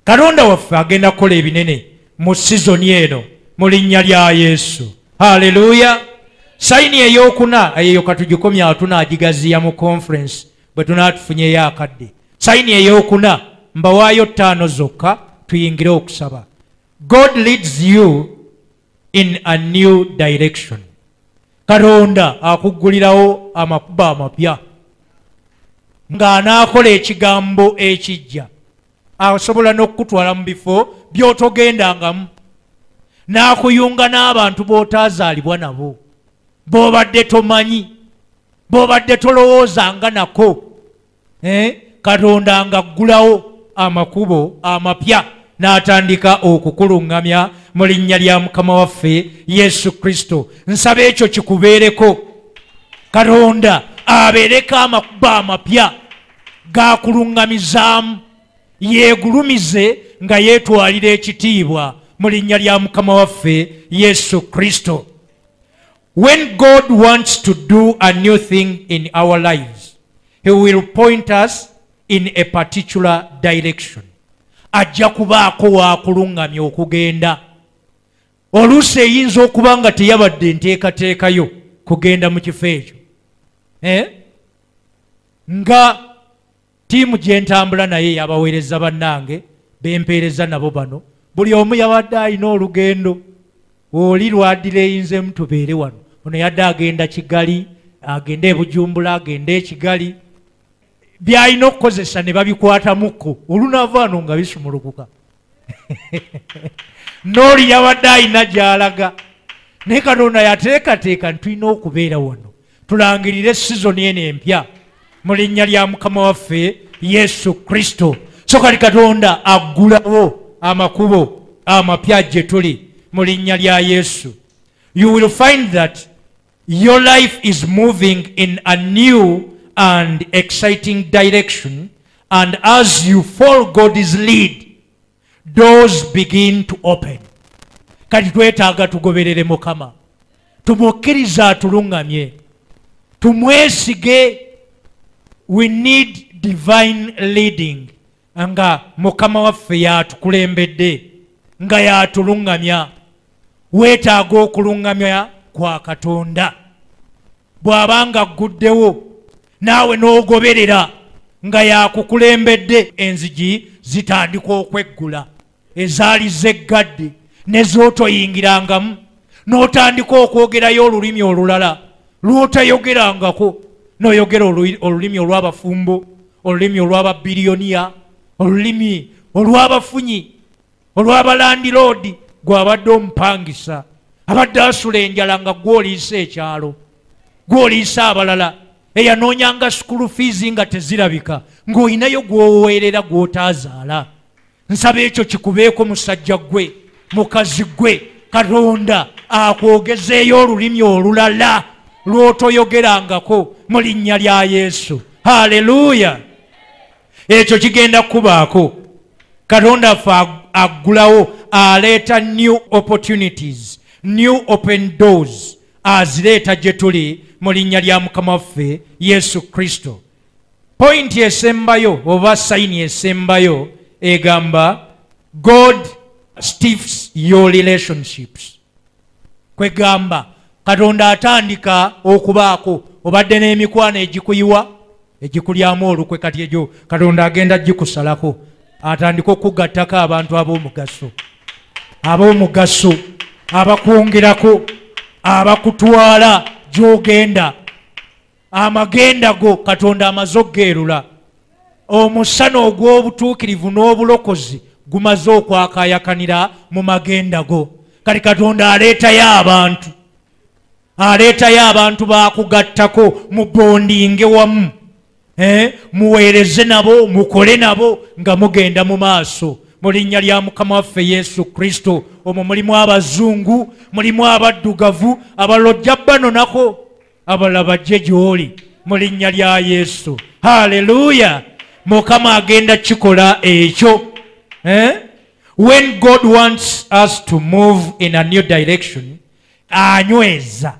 Katonda waffe agenda kukola ebinene mu sizoni eno mu linnya lya Yesu. Haleluya! Sayini ey'okuna eyo katugikomya tunaagigaziya mu conference bwe tunaatufunyeyo akadde. Sayini ey'okuna mbawaayo 5 zokka tuyingire okusaba. God leads you in a new direction. Katonda akuggulirawo amakubo amapya ng'anaakola ekigambo ekijja. Asobola n'okukutwala mu bifo by'otogendangamu, n'akuyunga n'abantu b'otaazaalibwa nabo, b'obadde tomanyi, b'obadde tolowoozanga nako. Katonda ng'aggulawo amakubo amapya n'atandika okukuluŋŋamya mu linnya lya Mukama waffe Yesu Kristo. Nsaba ekyo kikubeereko. Katonda abeereko amakubo amapya g'akuluŋŋamizaamu, yeegulumize nga yeetwalira ekitiibwa mu linnya lya Mukama waffe Yesu Kristo. When God wants to do a new thing in our lives, He will point us in a particular direction. Ajja kubaako waakuluŋŋamya okugenda. Oluusi eyinza okuba nga teyabadde nteekateekayo kugenda mu kifo ekyo. Nga tiimu gye ntambula naye yabaweereza bannange bempeereza nabo bano, buli omu yabadde alina olugendo. Oli lwadira eyinzemu tubeere wano, ono yadde agenda Kigali, agenda e Bujumbura, agenda e Kigali. Byalina okukozesa ne babikwatamuko, olunaava wano nga bisumulukuka. N'oli yabadde alina gy'alaga. Naye Katonda yateekateeka nti tulina okubeera wano tulangirire sizoni eno empya mu linnya lya Mukama waffe Yesu Kristo. So kati Katonda aggulawo amakubo amapya gye tuli mu linnya lya Yesu. You will find that your life is moving in a new and exciting direction And as you follow God's lead, doors begin to open. Kati twetaaga tugoberere Mukama. Tumukkiriza atulungamye. Tumwesige. We need divine leading. Nga Mukama waffe yatukulembedde. Nga yatulungamya. Weetaaga okulungamya kwa Katonda. Bw'abanga agguddewo naawe n'ogoberera nga yakukulembedde, enzigi zitandika okweggula ezaali zeggadde ne z'otoyingirangamu, n'otandika okwogerayo olulimi olulala lw'otayogerangako, n'oyogera olulimi olw'abafumbo, olulimi olw'ababiliyoniya, olulimi olw'abafunyi, olw'abalandiroodi gw'abadde omupangisa, abadde asula enjala nga gw'oliisa ekyalo, gw'oliisa abalala, eyanoonyanga school fees nga tezirabika, ng'olinayo gw'oweerera gw'otaazaala. Nsaba ekyo kikubeeko musajja gwe, mukazi gwe, Katonda akwogezeeyo olulimi olulala lw'otoyogerangako mu linnya lya Yesu. Haleluya! Ekyo kigenda kubaako. Katonda affe aggulawo, aleeta new opportunities, new open doors, azireeta gye tuli mu linnya lya Mukama waffe Yesu Kristo. Point esembayo oba sayini esembayo egamba God stiffs your relationships. Kwegamba Katonda atandika okubaako, obadde n'emikwano egikuyiwa, egikulyamu olukwe, kati egyo Katonda agenda gikusalako, atandika okugattako abantu ab'omugaso, abakwongerako, abakutwala gy'ogenda. Amagenda go Katonda amaze okgeerula. Omusana ogw'obutuukirivu n'obulokozi gumaze okwakayakanira mu magenda go. Kati Katonda aleetayo abantu bakugattako, mubondinge wamu, muweereze nabo, mukole nabo nga mugenda mu maaso mu linnya lya Mukama waffe Yesu Kristo. Omwo mulimu abazungu, mulimu abaddugavu, abalojja banonako, abalala bajje gy'oli mu linnya lya Yesu. Haleluya! Mukama agenda kikola ekyo. When God wants us to move in a new direction, anyweza,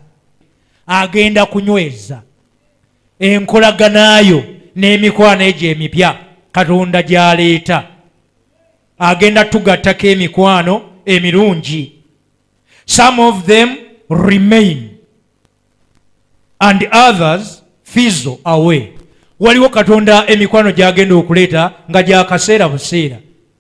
agenda kunyweza enkolaganayo n'emikwano egyo emipya Katonda gy'aleeta. Agenda tugattako emikwano emirungi. Some of them remain and others fizzle away. Waliwo Katonda emikwano gy'agenda okuleeta nga gyakaseera buseera,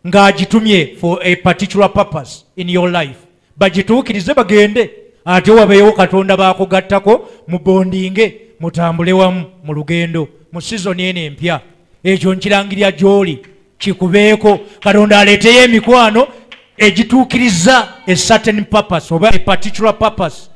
ng'agitumye for a particular purpose in your life. Bagituukirize bagende. Ate wabeewo Katonda bakugattako, mubondinge, mutambule wamu mu lugendo mu sizoni eno empya. Ekyo nkirangirira gy'oli kikubeeko. Katonda aleeteyo emikwano egituukiriza a certain purpose oba a particular purpose,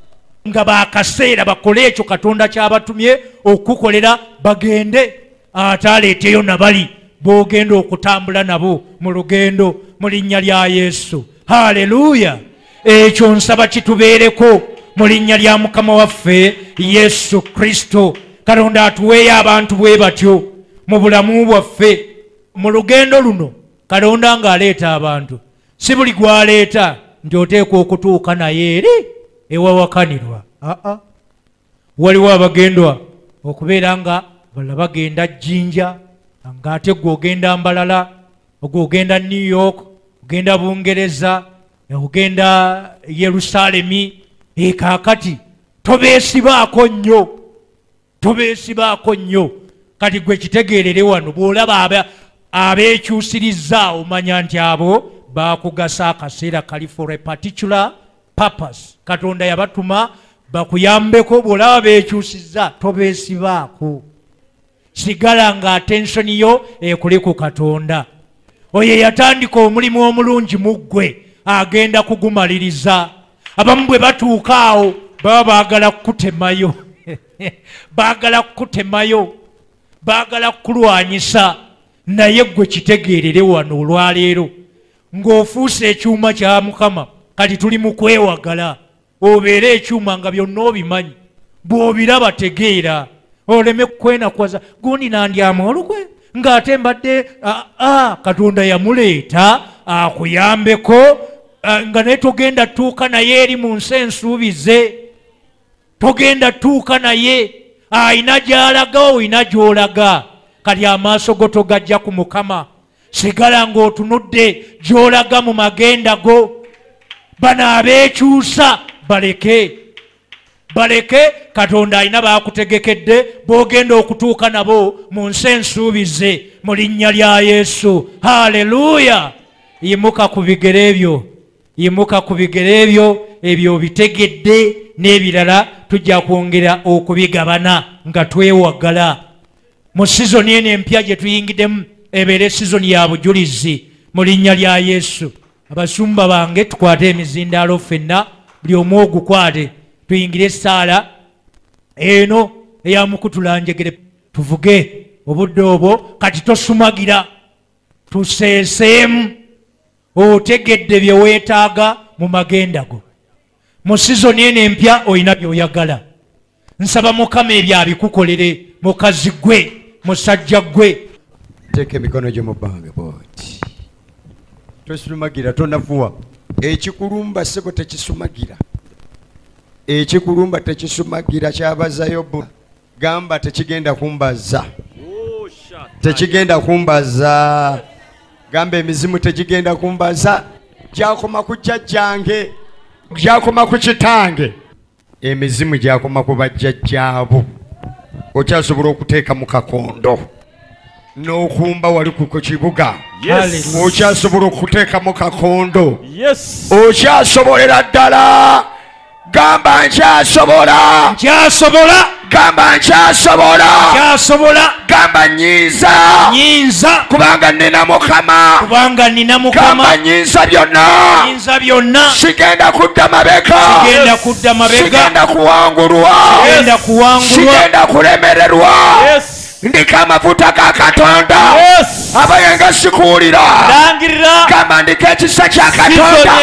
nga bakaseera bakole ekyo Katonda kyabatumye okukolera, bagende. Ate aleeteyo nabali b'ogenda okutambula nabo mu lugendo mu linnya lya Yesu. Haleluya! Ekyo nsaba kitubeereko mu linnya lya Mukama waffe Yesu Kristo. Katonda atuweeyo abantu bwe batyo mu bulamu bwaffe. Mu lugendo luno Katonda ng'aleeta abantu, si buli gw'aleeta nti oteekwa okutuuka naye eri ewawakanirwa. Waliwo abagendwa okubeera nga balala bagenda Jjinja, ng'ate gwe ogenda Mbalala, ogwe ogenda New York, ogenda Bungereza, ogenda Yerusaalemi. Kaakati tobeesibaako nnyo. Kati gwe kitegeerere wano, bw'olaba abeekyusirizza omanya nti abo bakugasa akaseera kali for a particular purpose. Katonda yabatuma bakuyambeko. Bw'olaba beekyusizza tobeesibaako. Sigala nga attention yo ekuli ku Katonda. Oyo yatandika omulimu omulungi mu ggwe, agenda kugumaliriza. Abamu bwe batuuka awo baba baagala kukutemayo. Baagala kukulwanyisa. Naye ggwe kitegeerere wano olwaleero ng'ofuuse ekyuma kya Mukama. Kati tuli mu kwewagala, obeere ekyuma nga byonna obimanyi, bw'obiraba tegeera, oleme kwenakwaza. Gundi nandyama olukwe ng'ate mbadde Katonda yamuleeta akuyambeko nga naye togenda tuuka naye eri mu nsi ensuubize, togenda tuuka naye ayina gy'alaga oyina gy'olaga. Kali amaaso go togajja ku Mukama, sigala ng'otunudde gy'olaga mu magenda go. Bano abeekyusa baleke Katonda alina bakutegekedde b'ogenda okutuuka nabo mu nsi ensuubize mu linnya lya Yesu. Haleluya! Yimuka ku bigere ebyo, yimuka ku bigere ebyo, ebyo bitegedde n'ebirala tujja kwongera okubigabana nga twewagala. Mu sizoni eno empya gye tuyingiddemu ebeere sizoni ya bujulizi mu linnya lya Yesu. Abasumba bange tukwate emizindaalo ffenna, buli omu ogukwate, tuyingire essaala eno eya Mukutula Njegere, tuvuge obudde obwo. Kati tosumagira, tuseeseemu, otegedde bye weetaaga mu magenda go. Mu sizoni eno empya oyina by'oyagala. Nsaba Mukama ebyo abikukolere, mukazi gwe, musajja gwe. Teeka emikono gyo mu bbanga bw'oti. Tosumagira, tonafuwa. Ekikulumba ssebo tekisumagira. Ekikulumba tekisumagira. Kyabaza Yobu gamba tekigenda kumbaza. Tekigenda kumbaza. Gamba emizimu tekigenda kumbaza. Gyakoma ku jjajjange, gyakoma ku kitange. Emizimu gyakoma ku bajjajjaabo. Okyasobola okuteeka mu kakondo n'okumba wali ku kibuga. Okyasobola okuteeka mu kakondo. Okyasobolera ddala. Gamba nkyasobola. Gamba nkyasobola. Gamba nyinza. Kubanga nina Mukama. Gamba nyinza byonna. Sigenda kudda mabega. Sigenda kuwangulwa. Sigenda kulemererwa. Ndika amafuta ga Katonda. Abayenga sikuwulira. Gamba ndika ekisa kya Katonda.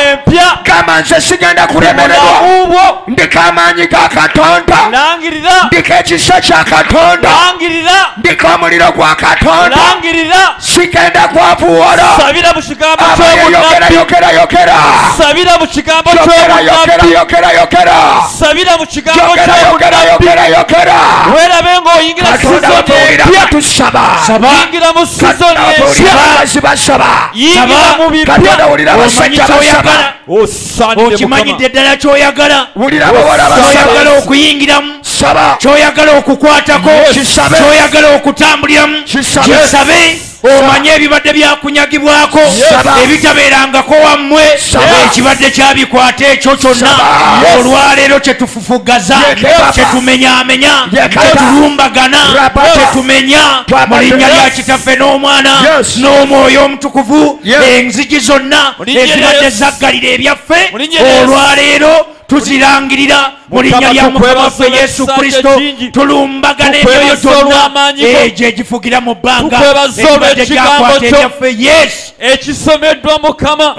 Gamba nze sigenda kulemererwa. Ndika amaanyi ga Katonda. Ndika ekisa kya Katonda. Ndika omuliro gwa Katonda. Sigenda kwavuwala. Yokera. Werabe ng'oyingira sizoni empya. Yingira mu sizoni empya. Yingira mu bipya. Okimanyidde ddala ky'oyagala. Ky'oyagala okuyingiramu. Ky'oyagala okukwatako. Ky'oyagala okutambuliramu. Kisabe. Omanye ebibadde byakunyagibwako ebitabeerangako wammwe, ekibadde kyabikwata ekyo kyonna. Olwaleero kyetufufugaza, kyetumenyaamenya, kyetulumbagana, kyetumenya mu linnya lya Kitaffe n'Omwana n'Omwoyo Omutukuvu. Enzigi zonna ezibadde zaggalira ebyaffe olwaleero tuzirangirira mu linnya lya Mukama waffe Yesu Kristo. Tulumbagana emyoyo gyonna egyo egifugira mu bbanga ebibadde byakwata ebyaffe. Ekisomeddwa Mukama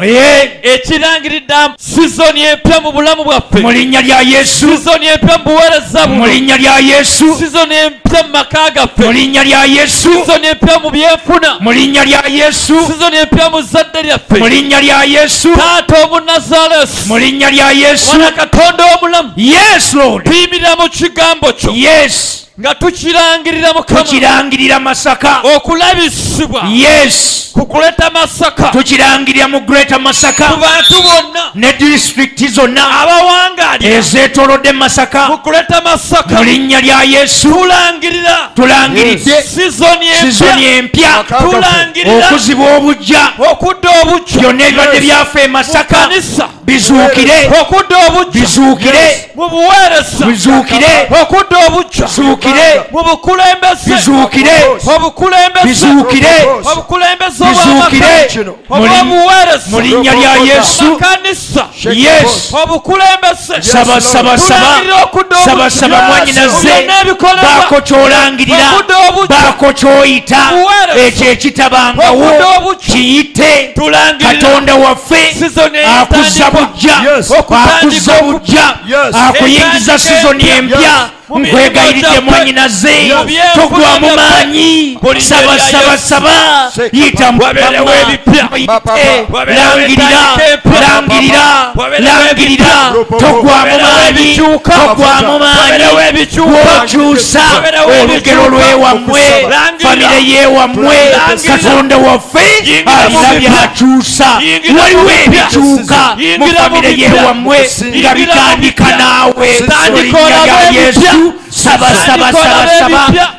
ekirangiridde sizoni empya mu bulamu bwaffe mu linnya lya Yesu. Sizoni empya mu buweereza buno mu linnya lya Yesu. Sizoni empya mu maka gaffe mu linnya lya Yesu. Sizoni empya mu byenfuna mu linnya lya Yesu. Sizoni empya mu zadde lyaffe mu linnya lya Yesu. Taata Omunnazaaleesi mu linnya lya Yesu. Mwana Katonda omulamu. Yes Lord. Tuyimirira mu kigambo kyo. Yes. Nga tukirangirira Mukama. Tukirangirira Masaka. Okulabisibwa. Yes. Ku Greater Masaka. Tukirangirira mu Greater Masaka. Ku bantu bonna ne district zonna abawangalira ezeetoolodde Masaka mu Greater Masaka. mu linnya lya Yesu. Tulangiridde sizoni empya. Tulangirira okuzibwa obujja. okudda obujja. Byonna ebibadde byafa e Masaka bizuukire. Okudda obujja. Bizuukire. Mu buweereza. Bizuukire. Okudda obujja. Bizuukire. Mu bukulembeze. Bizuukire. Obukulembeze. Bizuukire. Obukulembeze Bizuukire. obw'obuweereza. mu linnya lya Yesu. Makanisa. Yes. Obukulembeze. Saba mwanyinaze. Baako ky'olangirira. Baako ky'oyita. Ekyo ekitabangawo kiyite. Katonda waffe akuzza bujja. Akuyingiza sizoni empya nkwegayiridde mwanyinaze togwa mu maanyi saba yita langirira togwa mu maanyi wokyusa olugero lwewammwe famire yewammwe katonda waffe alina byakyusa waliwo ebikyuka mu famire yewammwe nga bitandika naawe olinnya lya yesu saba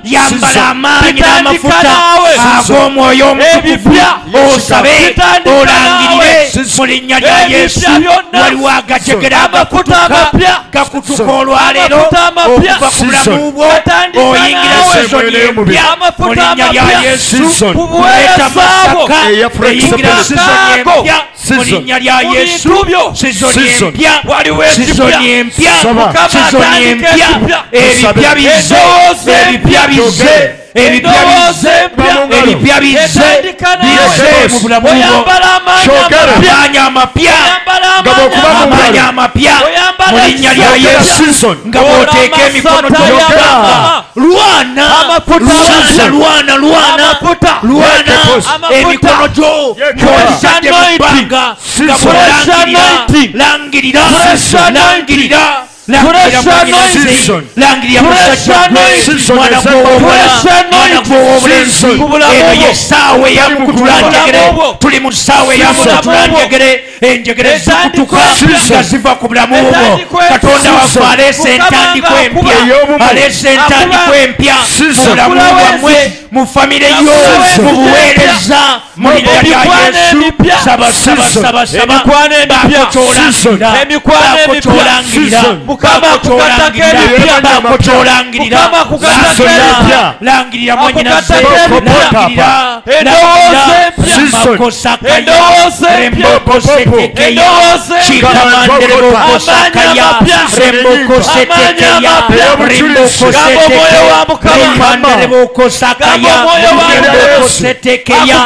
yambala amaanyi n'amafuta ag'omwoyo omutukuvu osabe olangirire mu linnya lya yesu waliwo agategera gakutuka olwaleero okuva ku bulamu bwo oyingira sizoni empya mu linnya lya yesu kuleeta masaka eyingira sizoni empya mu linnya lya yesu sizoni empya sizoni empya ebipya bize mu bulamu bwo amaanyi amapya mu linnya lya yesu nga bw'oteeka emikono lwana emikono gyo gy'ozitadde mu bbanga nga bw'olangirira langirira musajja mwana gw'owobulenzi eno yessaawa eyamukutula njegere tuli mu ssaawa eyamukutula njegere enjegere zikutuka nga ziva ku bulamu bwo katonda waffe aleese entandiko empya mu bulamu bwammwe mu famire yo mu buweereza mu linnya lya yesu bakokyolangirira langirira mwanyinaze langirira rembokosetekeya chikamanderebokosakaya rembokosetekeya rembokosetekeya rembokosetekeya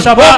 saba